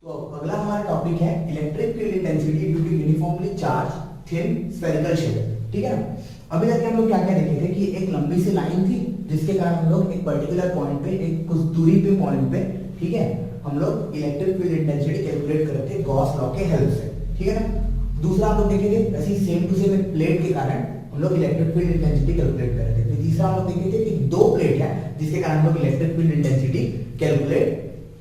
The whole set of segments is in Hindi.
तो अगला हमारा टॉपिक है electric field intensity due to uniformly charge thin spherical shell. ठीक है ना। अभी तक हम लोग क्या क्या देखे थे कि एक लंबी सी लाइन थी जिसके कारण हम लोग एक पर्टिकुलर पॉइंट पे एक कुछ दूरी पे पॉइंट पे, ठीक है, हम लोग इलेक्ट्रिक फील्ड इंटेंसिटी कैलकुलेट कर रहे थे गॉस लॉ के हेल्प से। ठीक है ना। दूसरा हम लोग देखे थे ऐसी सेम टू सेम प्लेट के कारण हम लोग इलेक्ट्रिक फील्ड इंटेंसिटी कैलकुलेट कर रहे थे। फिर तीसरा हम लोग देखे थे कि दो प्लेट है जिसके कारण हम लोग इलेक्ट्रिक फील्ड इंटेंसिटी कैलकुलेट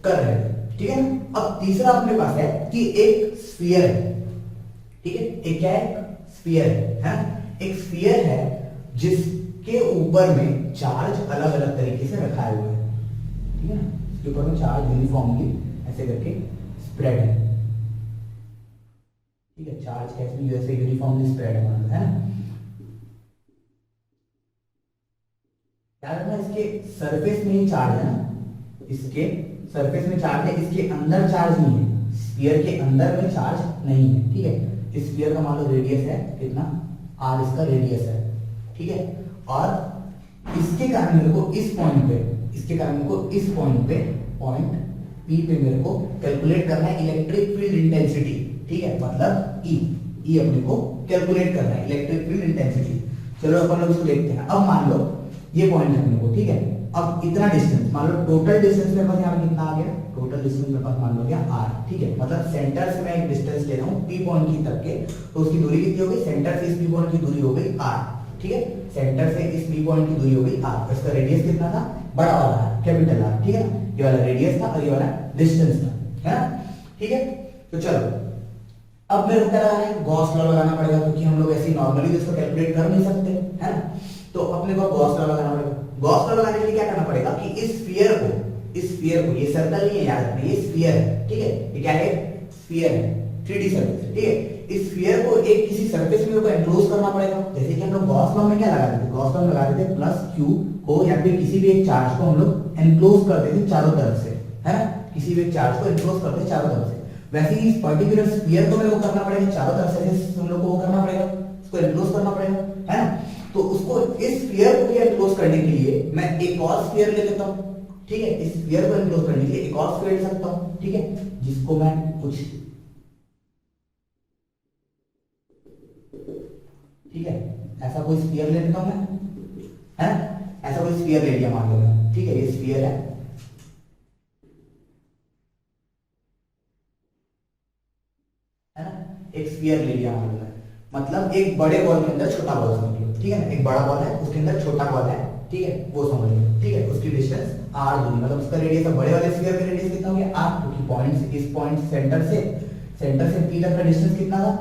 कर रहे थे। ठीक है ना। अब तीसरा अपने पास है कि एक स्फीयर है। ठीक है, एक क्या है? स्फीयर है। एक स्फीयर है जिसके ऊपर में चार्ज अलग अलग तरीके से रखा हुआ है। ठीक है ना। इसके ऊपर में चार्ज यूनिफॉर्मली ऐसे करके स्प्रेड है। ठीक है, चार्ज कैसे यूएसए यूनिफॉर्मली स्प्रेड है ना। याद रखना इसके सरफेस में ही चार्ज है ना, इसके सरफेस में चार्ज है, इसके अंदर चार्ज नहीं है, स्फीयर के अंदर में चार्ज नहीं है। ठीक है, इस स्फीयर का मान लो रेडियस है कितना, r इसका रेडियस है। ठीक है, और इसके कारण मेरे को इस पॉइंट पे, इसके कारण मेरे को इस पॉइंट पे, पॉइंट P पे मेरे को कैलकुलेट करना है इलेक्ट्रिक फील्ड इंटेंसिटी। ठीक है, मतलब E अपने को कैलकुलेट करना है इलेक्ट्रिक फील्ड इंटेंसिटी। चलो अपन लोग इसको देखते हैं। अब मान लो ये पॉइंट है अपने को। ठीक है, अब इतना डिस्टेंस मान लो, टोटल डिस्टेंस मेरे पास यहाँ पे कितना आ गया, टोटल डिस्टेंस मेरे पास मान लो गया r। ठीक है, मतलब सेंटर से मैं एक डिस्टेंस ले रहा हूँ P पॉइंट की तक के, तो उसकी दूरी कितनी हो गई, सेंटर से इस P पॉइंट की दूरी हो गई r। ठीक है, सेंटर से इस P पॉइंट की दूरी हो गई r। इसका रेडियस कितना था, बड़ा वाला r, कैपिटल R। ठीक है ना, ये वाला रेडियस था और ये वाला डिस्टेंस था, है ना। ठीक है, तो चलो अब मेरे को क्या लगाना है, गॉस लॉ लगाना पड़ेगा, क्योंकि हम लोग ऐसे नॉर्मली इसको कैलकुलेट कर नहीं सकते, है ना। तो अपने को गॉस लॉ लगाना पड़ेगा। गॉस लॉ लगाने के लिए क्या करना पड़ेगा कि इस स्फीयर को, ये सर्कल नहीं है, याद रखना ये स्फीयर है। ठीक है, ये क्या है, स्फीयर है, 3D सर्फेस। ठीक है, इस स्फीयर को एक किसी सर्फेस में एनक्लोज करना पड़ेगा। जैसे कि हम लोग गॉस लॉ में क्या लगा देते, गॉस लॉ में लगा देते प्लस q को या फिर किसी भी एक चार्ज को हम लोग एनक्लोज कर देते चारों तरफ से, है ना, किसी भी एक चार्ज को एनक्लोज करते चारों तरफ से। वैसे ही इस पर्टिकुलर स्फीयर को मेरे को करना पड़ेगा चारों तरफ से, हम लोग को करना पड़ेगा, इसको एनक्लोज करना पड़ेगा, है ना। तो उसको इस स्फीयर को एनक्लोज करने के लिए मैं एक और स्फीयर ले लेता हूं। ठीक है, इस स्फीयर को एनक्लोज करने के लिए एक और स्फीयर ले सकता हूं। ठीक है, जिसको मैं कुछ, ठीक है, ऐसा कोई स्फीयर ले लेता हूं मैं, है ना, ऐसा कोई स्फीयर ले लिया मान लो मैं। ठीक है, ये स्फीयर है ना, एक स्फीयर ले लिया मान लो मैं, मतलब एक बड़े बॉल के अंदर छोटा बॉल समझ लो। ठीक है ना, एक बड़ा बॉल है उसके अंदर छोटा बॉल है। ठीक है, वो समझ लो। ठीक है, उसकी डिस्टेंस r दूरी, मतलब उसका रेडियस है, बड़े वाले स्फीयर का रेडियस कितना हो गया r, क्योंकि पॉइंट से इस पॉइंट सेंटर से p तक का डिस्टेंस कितना था,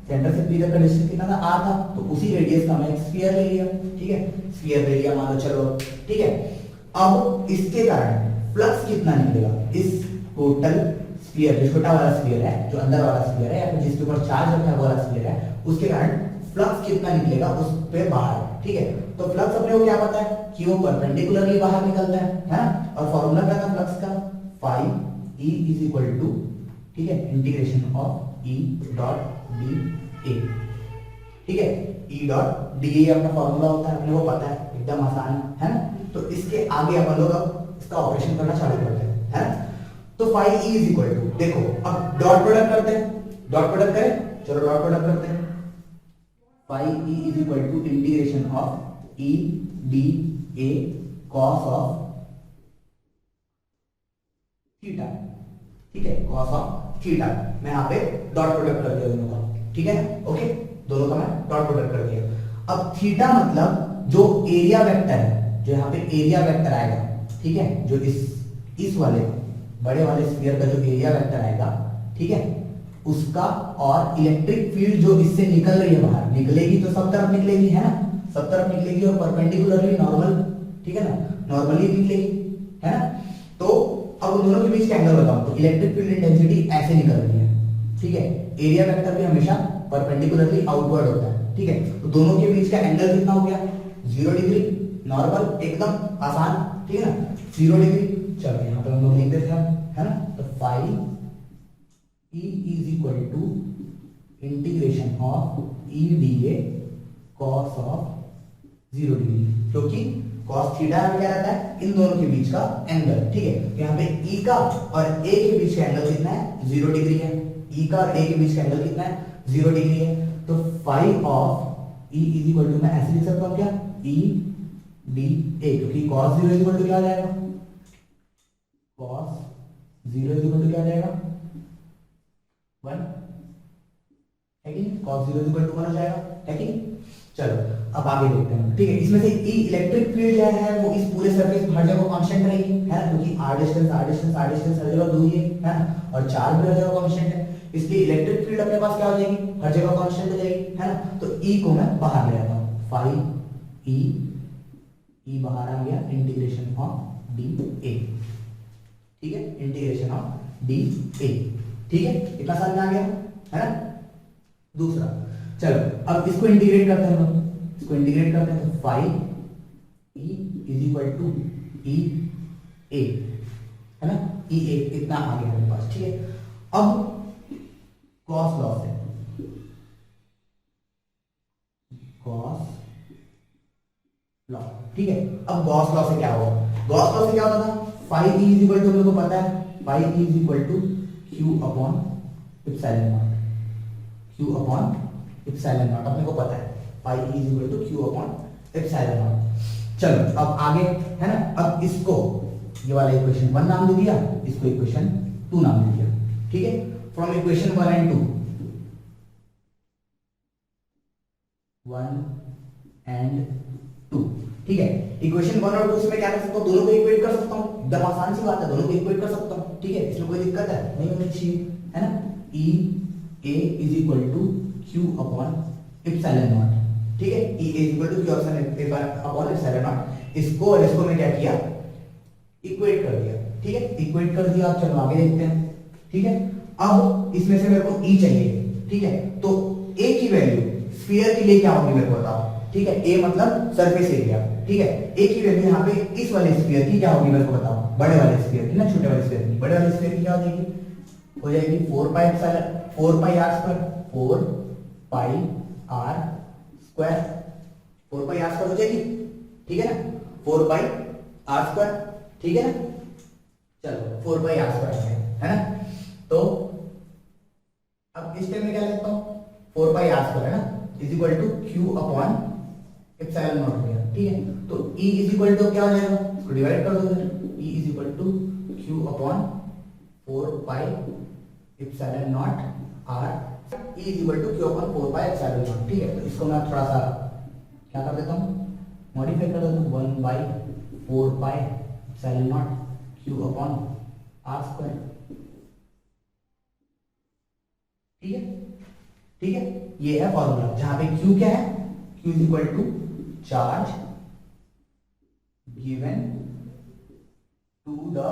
सेंटर से p तक का डिस्टेंस कितना था, r था। तो उसी रेडियस का मैं एक स्फीयर ले लिया। ठीक है, स्फीयर ले लिया मान लो, चलो ठीक है। अब इसके कारण फ्लक्स कितना निकलेगा, इस टोटल स्फीयर, जो छोटा वाला स्फीयर है, जो अंदर वाला स्फीयर है या फिर जिसके ऊपर चार्ज रखा हुआ वाला स्फीयर है, उसके कारण फ्लक्स कितना निकलेगा उस पे बाहर। ठीक है, तो फ्लक्स अपने को क्या पता है, क्यों परपेंडिकुलरली बाहर निकलता है ना। और फॉर्मूला क्या था फ्लक्स का, phi E is equal to, ठीक है, integration of E dot dA। ठीक है, E डॉट dA अपना फॉर्मूला होता है, अपने को पता है, एकदम आसान है ना। तो इसके आगे अपन लोग अब इसका ऑपरेशन करना चालू करते हैं, है ना। तो phi E is equal to, देखो अब डॉट प्रोडक्ट करते हैं, डॉट प्रोडक्ट करें, चलो डॉट प्रोडक्ट करते हैं। Phi E is equal to integration of E dA cos of theta. ठीक है, cos ऑफ थीटा, मैं यहाँ पे डॉट प्रोडक्ट कर दिया दोनों का। ठीक है ना, ओके, दोनों का मैं डॉट प्रोडक्ट कर दिया। अब थीटा मतलब जो एरिया वेक्टर है, जो यहाँ पे एरिया वेक्टर आएगा, ठीक है, जो इस वाले बड़े वाले स्फीयर का जो एरिया वेक्टर आएगा, ठीक है, उसका, और इलेक्ट्रिक फील्ड जो इससे निकल रही है बाहर, निकलेगी तो सब तरफ निकलेगी, है ना, सब तरफ निकलेगी और परपेंडिकुलरली नॉर्मल, ठीक है ना, नॉर्मली निकलेगी, है ना। तो अब उन दोनों के बीच का एंगल बताऊं तो इलेक्ट्रिक फील्ड इंटेंसिटी ऐसे निकल रही है। ठीक है, एरिया वेक्टर भी हमेशा परपेंडिकुलरली आउटवर्ड होता है। ठीक है, तो दोनों के बीच का एंगल कितना हो गया, 0 डिग्री, नॉर्मल, एकदम आसान। ठीक है ना, 0 डिग्री। चलो यहाँ पे हम लोग लिख देते हैं, है ना। तो phi E is equal to integration of E dA cos of 0 degree, क्योंकि कॉस थीटा क्या रहता है, इन दोनों के बीच का एंगल, ठीक है। तो यहाँ पे ई का और ए के बीच का एंगल कितना है, 0 डिग्री है। ई का और ए के बीच का एंगल कितना है, 0 डिग्री है। तो phi of E is equal to, मैं ऐसे लिख सकता हूँ क्या, ई डी ए, क्योंकि कॉस 0 इज इक्वल टू क्या आ जाएगा, कॉस 0 इज इक्वल टू क्या आ जाएगा, 1 है कि कॉस 0 इज इक्वल टू 1 हो जाएगा, है कि। चलो अब आगे देखते हैं, ठीक है। इसमें से ई इलेक्ट्रिक फील्ड जो है वो इस पूरे सरफेस हर जगह कांस्टेंट रहेगी, है ना, क्योंकि r डिस्टेंस हर जगह 2 ही है ना, और चार्ज भी हर जगह कांस्टेंट है, इसलिए इलेक्ट्रिक फील्ड अपने पास क्या हो जाएगी, हर जगह कांस्टेंट हो जाएगी, है ना। तो ई को मैं बाहर ले आता हूं, फाई ई बाहर आ गया, इंटीग्रेशन ऑफ डी ए, ठीक है, इंटीग्रेशन ऑफ डी ए, ठीक है, इतना समझ में आ गया, है ना। दूसरा, चलो अब इसको इंटीग्रेट करते हैं हम लोग, इसको इंटीग्रेट करते हैं, तो phi E is equal to E A, है ना, ई ए इतना आ गया हमारे पास, ठीक है। अब गॉस लॉ से, गॉस लॉ, ठीक है। अब गॉस लॉ से क्या होगा, गॉस लॉ से क्या होता था, phi E is equal to, हम लोग को पता है, phi E is equal to Q upon epsilon naught, Q upon epsilon naught अपने को पता है, pi E is equal to Q upon epsilon naught. चलो अब आगे, है ना, अब इसको ये वाला इक्वेशन 1 नाम दे दिया, इसको इक्वेशन 2 नाम दे दिया, ठीक है। फ्रॉम इक्वेशन 1 एंड 2, 1 एंड 2, ठीक है। इक्वेशन 1 और 2 से मैं क्या कर सकता हूँ, दोनों को इक्वेट कर सकता हूँ, एकदम आसान सी बात है, दोनों को इक्वेट कर सकता हूँ, ठीक है, इसमें कोई दिक्कत है नहीं होनी चाहिए, है ना। E A is equal to Q upon epsilon naught, ठीक है, E is equal to Q upon epsilon naught. इसको और इसको मैं क्या किया, इक्वेट कर दिया, ठीक है, इक्वेट कर दिया। चलो आगे देखते हैं, ठीक है। अब इसमें से मेरे को ई चाहिए, ठीक है, तो ए की वैल्यू स्फीयर के लिए क्या होगी मेरे को बताओ, ठीक है, ए मतलब सरफेस एरिया, ठीक है। ए की वैल्यू यहाँ पे इस वाले स्फीयर की क्या होगी मेरे को बताओ, बड़े वाले स्फीयर की ना, छोटे वाले स्फीयर की, बड़े वाले स्फीयर की क्या हो जाएगी, हो जाएगी 4 pi epsilon 4 pi r square, 4 pi r square, 4 pi r square हो जाएगी, ठीक है ना, 4 पाई आर स्क्वायर, ठीक है ना। चलो 4 पाई आर स्क्वायर है ना। तो अब इस टाइम में क्या लिखता हूं, 4 पाई आर स्क्वायर है ना, is equal to Q upon epsilon naught हो गया, ठीक है। तो E इज इक्वल टू क्या हो जाएगा, इसको डिवाइड कर दो, E is equal to Q upon 4 pi epsilon naught r, E is equal to Q upon 4 pi epsilon naught, ठीक है। तो इसको मैं थोड़ा सा क्या कर देता हूँ, मॉडिफाई कर देता हूँ, 1 by 4 pi epsilon naught Q upon r square, ठीक है, ठीक है। ये है फॉर्मूला, जहां पे q क्या है, q is equal to charge given to the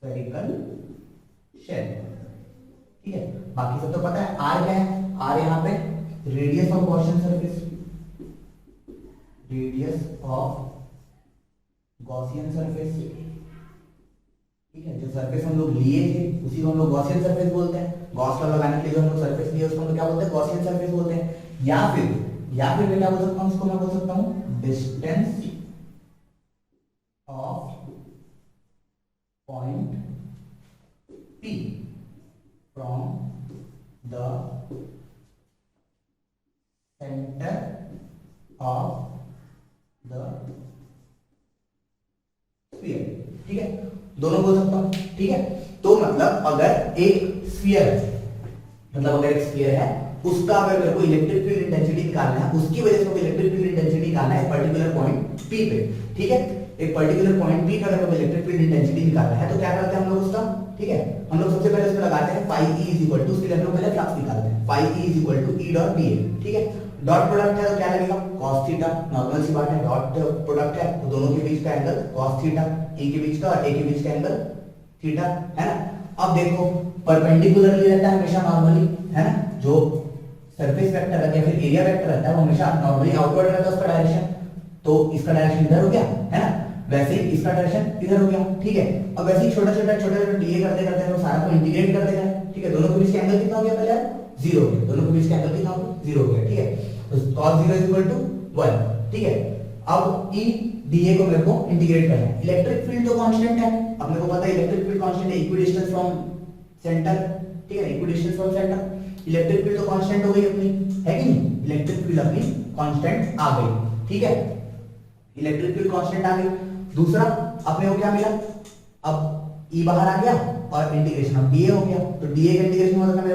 spherical shell, ठीक है। बाकी सब तो पता है, r क्या है, r यहाँ पे radius of Gaussian surface, radius of Gaussian surface, ठीक है। जो सरफेस हम लोग लिए थे उसी को हम लोग गॉसियन सरफेस बोलते हैं, गॉस लॉ लगाने के लिए जो हम लोग सरफेस लिए उसको हम लोग क्या बोलते हैं, गॉसियन सरफेस बोलते हैं। या फिर मैं क्या बोल सकता हूं, उसको मैं बोल सकता हूं distance of point P from the centre of the sphere, ठीक है, दोनों बोल सकता हूं, ठीक है। तो मतलब अगर एक स्फीयर है, मतलब अगर एक स्फीयर है उसका अगर मेरे को इलेक्ट्रिक फील्ड इंटेंसिटी निकालना है, उसकी वजह से मुझे इलेक्ट्रिक फील्ड इंटेंसिटी निकालना है पर्टिकुलर पॉइंट P पे, ठीक है। एक पर्टिकुलर पॉइंट P पे अगर मुझे इलेक्ट्रिक फील्ड इंटेंसिटी निकालना है तो क्या करते हैं हम लोग उसका, ठीक है, हम लोग सबसे पहले इसमें लगाते हैं phi E is equal to, उसके लिए हम लोग पहले फ्लक्स निकालते हैं, phi E is equal to E dot dA, ठीक है। डॉट प्रोडक्ट है तो क्या लगेगा, cos थीटा, नॉर्मल सी बात है, डॉट प्रोडक्ट है तो दोनों के बीच का एंगल cos थीटा, E के बीच का और A के बीच का एंगल थीटा, है ना। अब देखो परपेंडिकुलरली रहता है हमेशा नॉर्मली, है ना, जो सरफेस वेक्टर रहता है या फिर एरिया वेक्टर रहता है वो हमेशा नॉर्मली आउटवर्ड रहता है उसका डायरेक्शन, तो इसका डायरेक्शन इधर हो गया, है ना, वैसे ही इसका डायरेक्शन इधर हो गया, ठीक है। अब वैसे ही छोटा छोटा डीए करते करते हम सारा को इंटीग्रेट करते गए, ठीक है। दोनों के बीच का एंगल कितना हो गया, पहले 0 हो गया, दोनों के बीच का एंगल कितना हो गया, 0 हो गया, ठीक है। तो cos 0 इज इक्वल टू 1, ठीक है। अब ई डी ए को मेरे को इंटीग्रेट करना है। इलेक्ट्रिक फील्ड जो कांस्टेंट है, अब मेरे को पता है इलेक्ट्रिक फील्ड कांस्टेंट है इक्विडिस्टेंस फ्रॉम सेंटर, ठीक है, equidistance from centre. Electric field तो कांस्टेंट हो गई अपनी, है कि नहीं, इलेक्ट्रिक फील्ड अपनी कांस्टेंट आ गई, ठीक है, इलेक्ट्रिक फील्ड कांस्टेंट आ गई। दूसरा अपने को क्या मिला, अब ई बाहर आ गया और इंटीग्रेशन ऑफ डीए हो गया, तो डीए का इंटीग्रेशन होता है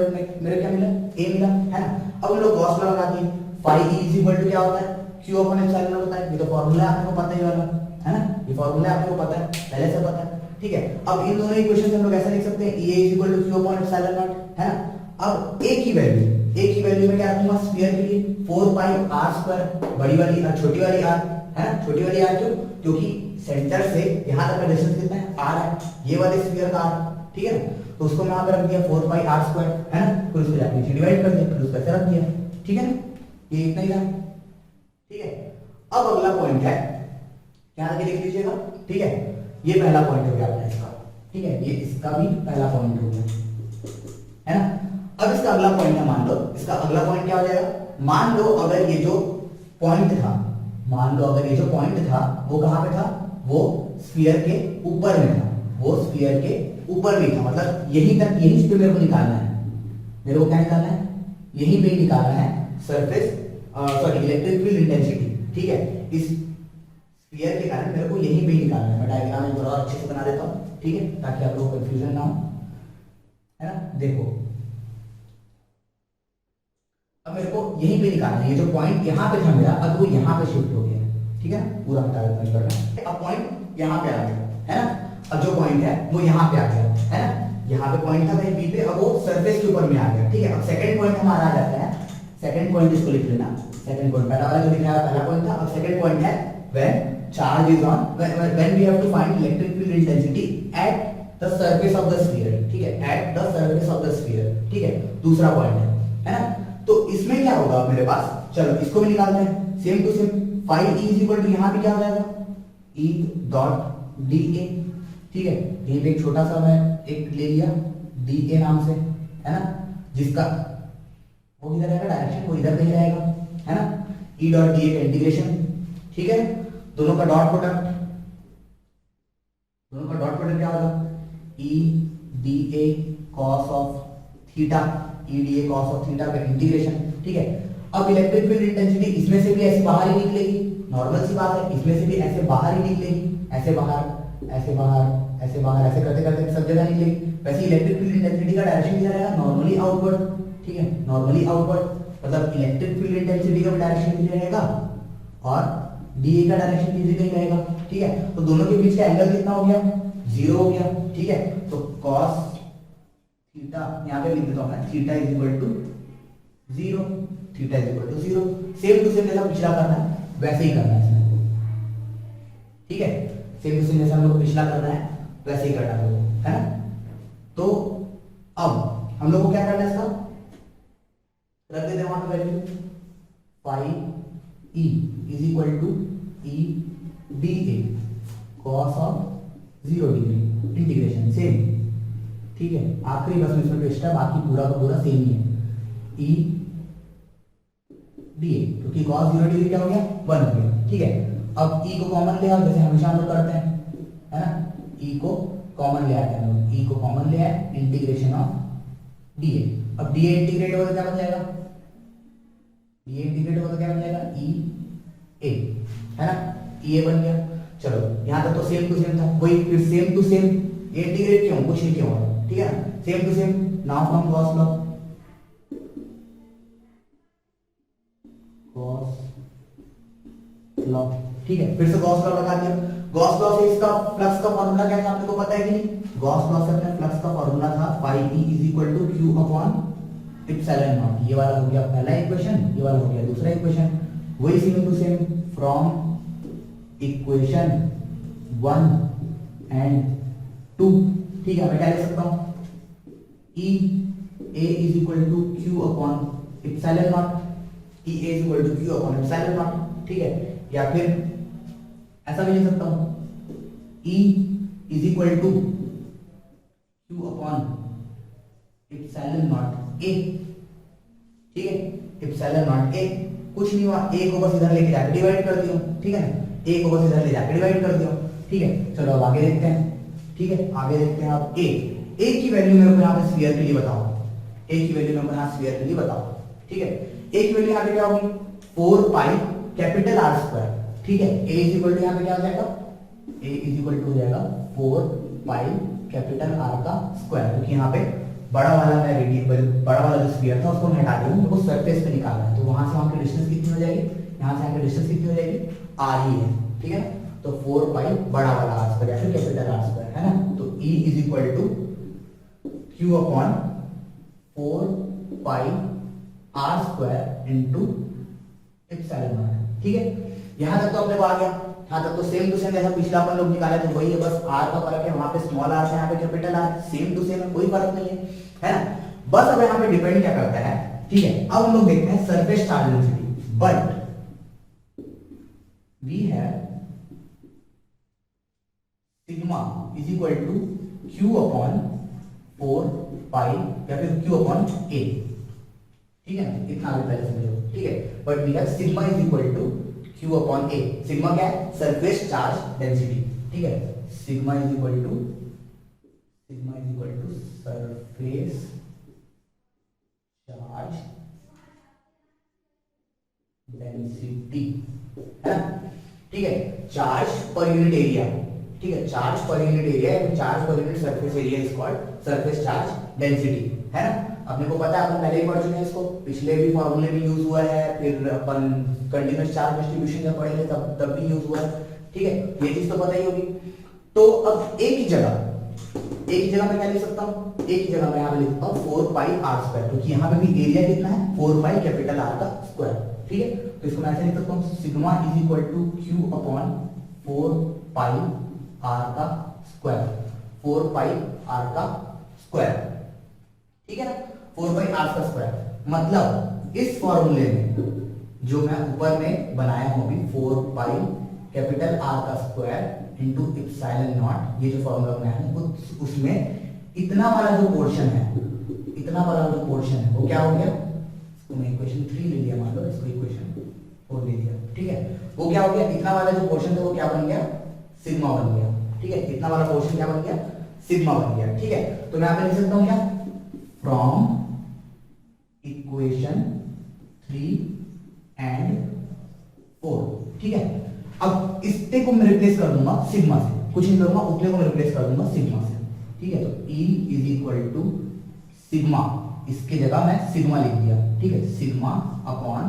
मेरे क्या मिला, ए मिला, है ना। अब हम लोग गॉस लॉ लगा दिए, phi E is equal to क्या होता है, क्यू अपॉन एप्सिलॉन नॉट होता है। ये तो फार्मूला आपको पता ही वाला, है ना, ये फार्मूला आपको पता है, पहले से पता है, ठीक है। अब इन दोनों इक्वेशन से हम लोग ऐसा लिख सकते हैं, A is equal to Q upon epsilon naught, है ना। अब ए की वैल्यू में क्या रखूंगा, स्फीयर के लिए 4 पाई आर स्क्वायर, बड़ी वाली और छोटी वाली आर, है ना, छोटी वाली आर क्योंकि सेंटर से यहां तक का डिस्टेंस कितना है, आर है, ये वाले स्फीयर का आर, ठीक है ना। तो उसको मैं यहां पे रख दिया 4 पाई आर स्क्वायर, है ना, फिर उसको जाके डिवाइड कर दिया, फिर उसको ऐसे रख दिया, ठीक है ना, ये इतना ही था, ठीक है। अब अगला पॉइंट है, क्या आगे लिख लीजिएगा, ठीक है, ये पहला पॉइंट हो गया अपना इसका, ठीक है, ये इसका भी पहला पॉइंट हो गया, है ना। अब इसका अगला पॉइंट है, मान लो इसका अगला पॉइंट क्या हो जाएगा, मान लो अगर ये जो पॉइंट था, मान लो अगर ये जो पॉइंट था वो कहां पे था, वो स्फीयर के ऊपर में था, वो स्फीयर के ऊपर में था, मतलब यहीं तक, यहीं पे मेरे को निकालना है, मेरे को क्या निकालना है, यहीं पे निकालना है surface sorry electric field intensity, ठीक है। इस स्फीयर के कारण मेरे को यहीं पे निकालना है। मैं डायग्राम एक बार और अच्छे से बना देता हूं, ठीक है, ताकि आप लोगों को कंफ्यूजन ना हो, है ना। देखो अब मेरे को यहीं पे निकालना है, ये जो पॉइंट यहाँ पे था मेरा, अब वो यहाँ पे शिफ्ट हो गया, ठीक है, पूरा हटा देता हूं। अब पॉइंट यहाँ पे आ गया, है ना। अब जो पॉइंट है वो यहाँ पे आ गया, है ना, यहाँ पे पॉइंट था कहीं बी पे, अब वो सरफेस के ऊपर में आ गया, ठीक है। अब सेकंड पॉइंट हमारा आ जाता है, सेकंड पॉइंट इसको लिख लेना, सेकंड पॉइंट पहला वाला जो लिखा है पहला पॉइंट था, अब सेकंड पॉइंट है when charge is on, when we have to find electric field intensity at the surface of the sphere, ठीक है, at the surface of the sphere, ठीक है, दूसरा पॉइंट है ना। तो इसमें क्या होगा मेरे पास, चलो इसको भी निकालते हैं, same to same, phi E is equal to यहां पे क्या हो जाएगा, ई डॉट डी ए, ठीक है, यहीं पे एक छोटा सा मैं एक ले लिया डी ए नाम से, है ना, जिसका वो इधर रहेगा डायरेक्शन, वो इधर नहीं रहेगा, है ना। ई डॉट डी ए का इंटीग्रेशन, ठीक है, दोनों का डॉट प्रोडक्ट, दोनों का डॉट प्रोडक्ट क्या होगा, ई D A cos of theta, E D A cos of theta का इंटीग्रेशन, ठीक है। अब इलेक्ट्रिक फील्ड इंटेंसिटी इसमें से भी ऐसे बाहर ही निकलेगी, नॉर्मल सी बात है, इसमें से भी ऐसे बाहर ही निकलेगी, ऐसे बाहर ऐसे बाहर ऐसे बाहर, ऐसे करते करते सब जगह निकलेगी। वैसे इलेक्ट्रिक फील्ड इंटेंसिटी का डायरेक्शन किधर रहेगा, नॉर्मली आउटवर्ड, ठीक है, नॉर्मली आउटवर्ड, मतलब इलेक्ट्रिक फील्ड इंटेंसिटी का डायरेक्शन किधर रहेगा और डीए का डायरेक्शन किधर कहीं रहेगा, ठीक है। तो दोनों के बीच का एंगल कितना हो गया, 0 हो गया, ठीक है। तो cos थीटा यहां पे लिख देता हूं मैं, theta is equal to 0, theta is equal to 0, same to same जैसा पिछला करना है वैसे ही करना है इसमें, ठीक है, सेम टू सेम जैसा हम लोग को पिछला करना है वैसे ही करना है ना। तो अब हम लोग को क्या करना है, इसका रख देते हैं वहां पे value, phi E is equal to E D A cos of 0 degree integration same, ठीक है। आखिरी बस इसमें ट्विस्ट है, बाकी पूरा का पूरा सेम ही है, ई डी ए, क्योंकि कॉस 0 डिग्री क्या हो गया, 1 हो गया, ठीक है। अब ई को कॉमन ले आओ, जैसे हमेशा हम लोग करते हैं, है ना, ई को कॉमन ले आते हैं हम लोग, ई को कॉमन ले आए, इंटीग्रेशन ऑफ डी ए। अब डी ए इंटीग्रेट होगा तो क्या बन जाएगा, डी ए इंटीग्रेट होगा तो क्या बन जाएगा, ई ए, है ना, ई ए बन गया। चलो यहां तक तो सेम टू सेम था, वही फिर सेम टू सेम ये इंटीग्रेट क्यों, कुछ नहीं क्यों, ठीक है ना, same to same, now from Gauss law, Gauss law, ठीक है, फिर से गॉस लॉ लगा दिया। गॉस लॉ से इसका फ्लक्स का फार्मूला क्या था आपको पता है कि नहीं, गॉस लॉ से अपने फ्लक्स का फार्मूला था phi E is equal to Q upon epsilon naught. ये वाला हो गया पहला इक्वेशन, ये वाला हो गया दूसरा इक्वेशन, वही same to same from equation 1 and 2, ठीक है। मैं क्या लिख सकता हूं, E A is equal to Q upon epsilon naught, E A is equal to Q upon epsilon naught, ठीक है। या फिर ऐसा भी लिख सकता हूं, E is equal to Q upon epsilon naught A, ठीक है, एप्सिलॉन नॉट ए, कुछ नहीं हुआ, ए को बस इधर लेके जाके डिवाइड कर दियो, ठीक है ना, ए को बस इधर ले जाके डिवाइड कर दियो, ठीक है। चलो अब आगे देखते हैं, ठीक है, आगे देखते हैं आप ए की वैल्यू मेरे को यहाँ पे स्फीयर के लिए बताओ, ए की वैल्यू मेरे को यहाँ स्फीयर के लिए बताओ, ठीक है। ए की वैल्यू यहाँ पे क्या होगी 4 पाई कैपिटल आर स्क्वायर, ठीक है। ए इज इक्वल टू यहाँ पे क्या हो जाएगा, ए इज इक्वल टू हो जाएगा 4 पाई कैपिटल आर का स्क्वायर, क्योंकि यहाँ पे बड़ा वाला मैं रेडियस, बड़ा वाला जो स्फीयर था उसको मैं हटा दूंगा, मेरे को सरफेस पे निकालना है, तो वहां से वहां की डिस्टेंस कितनी हो जाएगी, यहाँ से यहाँ की डिस्टेंस कितनी हो जाएगी, आर ही है, ठीक है। तो 4 पाई बड़ा वाला आर स्क्वायर या फिर कैपिटल आर स्क्वायर, है ना। तो E is equal to Q upon 4 pi r square into epsilon naught, ठीक है। यहां तक तो अपने को आ गया, यहां तक तो सेम टू सेम जैसा पिछला अपन लोग निकाले थे वही है, बस आर का फर्क है, वहां पे स्मॉल आर है, यहाँ पे capital r, same to same है, कोई फर्क नहीं है ना। बस अब यहाँ पे डिपेंड क्या करता है, ठीक है। अब हम लोग देखते हैं surface charge density, but we have sigma is equal to Q upon 4 pi या फिर Q अपॉन A, ठीक है ना, इतना भी पहले समझो, ठीक है। But we have sigma is equal to Q upon A, sigma क्या है, सरफेस चार्ज डेंसिटी, ठीक है। Sigma is equal to surface charge density, है ना, ठीक है। चार्ज पर यूनिट एरिया, ठीक है, charge per unit area, charge per unit surface area is called surface charge density, है ना। अपने को पता है, अपन पहले ही पढ़ चुके हैं इसको, पिछले भी फॉर्मूले में यूज हुआ है, फिर अपन कंटीन्यूअस चार्ज डिस्ट्रीब्यूशन जब पढ़े थे तब भी यूज हुआ है, ठीक है, ये चीज तो पता ही होगी। तो अब एक ही जगह मैं क्या लिख सकता हूँ, एक ही जगह मैं यहाँ पे लिख सकता हूँ 4 पाई आर स्क्वायर, क्योंकि यहाँ पे भी एरिया कितना है 4 पाई कैपिटल आर का स्क्वायर, ठीक है। तो इसको मैं ऐसे लिख सकता हूँ, sigma is equal to Q upon 4 pi r का स्क्वायर, 4 पाई आर का स्क्वायर, ठीक है ना, 4 पाई आर का स्क्वायर। मतलब इस फॉर्मूले में जो मैं ऊपर में बनाया हूं अभी 4 पाई कैपिटल आर का स्क्वायर इंटू एप्सिलॉन नॉट, ये जो फॉर्मूला बनाया हूं उसमें इतना वाला जो पोर्शन है, इतना वाला जो पोर्शन है वो क्या हो गया, इसको मैं इक्वेशन 3 ले लिया, मान लो इसको इक्वेशन 4 ले लिया, ठीक है। वो क्या हो गया, इतना वाला जो पोर्शन था वो क्या बन गया, सिग्मा बन गया, ठीक है। इतना वाला पोर्शन क्या बन गया, सिग्मा बन गया, ठीक है। तो मैं यहां पे लिख सकता हूं क्या, फ्रॉम इक्वेशन 3 एंड 4, ठीक है। अब इससे को मैं रिप्लेस कर दूंगा सिग्मा से, कुछ नहीं करूंगा, उतने को मैं रिप्लेस कर दूंगा सिग्मा से, ठीक है। तो E is equal to sigma, इसके जगह मैं सिग्मा लिख दिया, ठीक है, सिग्मा अपॉन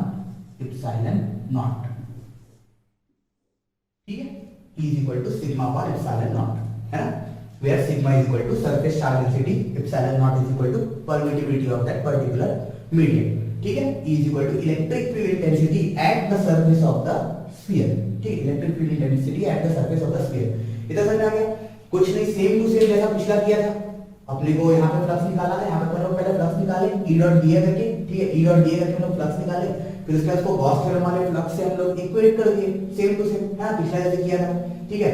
एप्सिलॉन नॉट, ठीक है। E is equal to sigma upon epsilon naught, है ना, where sigma is equal to surface charge density, epsilon naught is equal to permittivity of that particular medium, ठीक है। E is equal to electric field intensity at the surface of the sphere, ठीक है, electric field intensity at the surface of the sphere। इधर समझ आ गया, कुछ नहीं, सेम टू सेम जैसा पिछला किया था, अपने को यहाँ पे फ्लक्स निकाला है, यहाँ पे पहले फ्लक्स निकाले E डॉट दिए करके, ठीक है, E डॉट दिए करके हम लोग फ्लक्स निकाले, फिर उसके बाद उसको गॉस थ्योरम वाले फ्लक्स से हम लोग इक्वेट कर दिए, सेम टू सेम, है ना, पिछला जैसे किया था, ठीक है।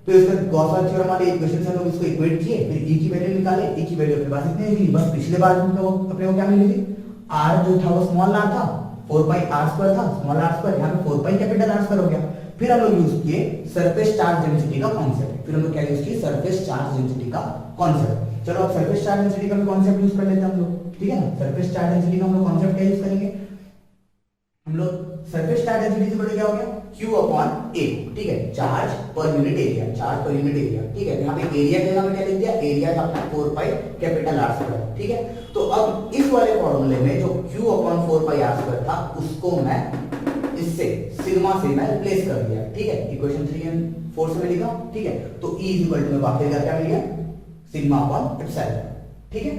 फिर उसके बाद गॉस वाले थ्योरम वाले इक्वेशन से हम लोग इसको इक्वेट किए, फिर E की वैल्यू निकाले, E की वैल्यू अपने पास इतनी निकली, बस पिछले बार में अपने को क्या मिली थी, R जो था वो स्मॉल r था, 4 पाई r स्क्वायर था, स्मॉल r स्क्वायर, यहाँ पे 4 पाई कैपिटल r स्क्वायर हो गया। फिर हम लोग यूज किए सरफेस चार्ज डेंसिटी का कॉन्सेप्ट, फिर हम लोग क्या यूज किए, सरफेस चार्ज डेंसिटी का कॉन्सेप्ट। चलो अब सरफेस चार्ज डेंसिटी का भी कॉन्सेप्ट यूज कर लेते हैं हम लोग, ठीक है ना। सरफेस चार्ज डेंसिटी का हम लोग कॉन्सेप्ट क्या यूज करेंगे, हम लोग सरफेस चार्ज डेंसिटी से बड़ा क्या हो गया, Q अपॉन A, ठीक है, charge per unit area, charge per unit area, ठीक है। यहाँ पे एरिया के जगह में क्या लिख दिया, एरिया था अपना 4 पाई कैपिटल R स्क्वायर, ठीक है। तो अब इस वाले फॉर्मूले में जो Q अपॉन 4 पाई R स्क्वायर था उसको मैं इससे सिग्मा से मैं रिप्लेस कर दिया, ठीक है, इक्वेशन 3 एंड 4 से मैं लिखा, ठीक है। तो E इज इक्वल टू में वापस क्या मिल गया, सिग्मा अपॉन एप्सिलॉन, ठीक है।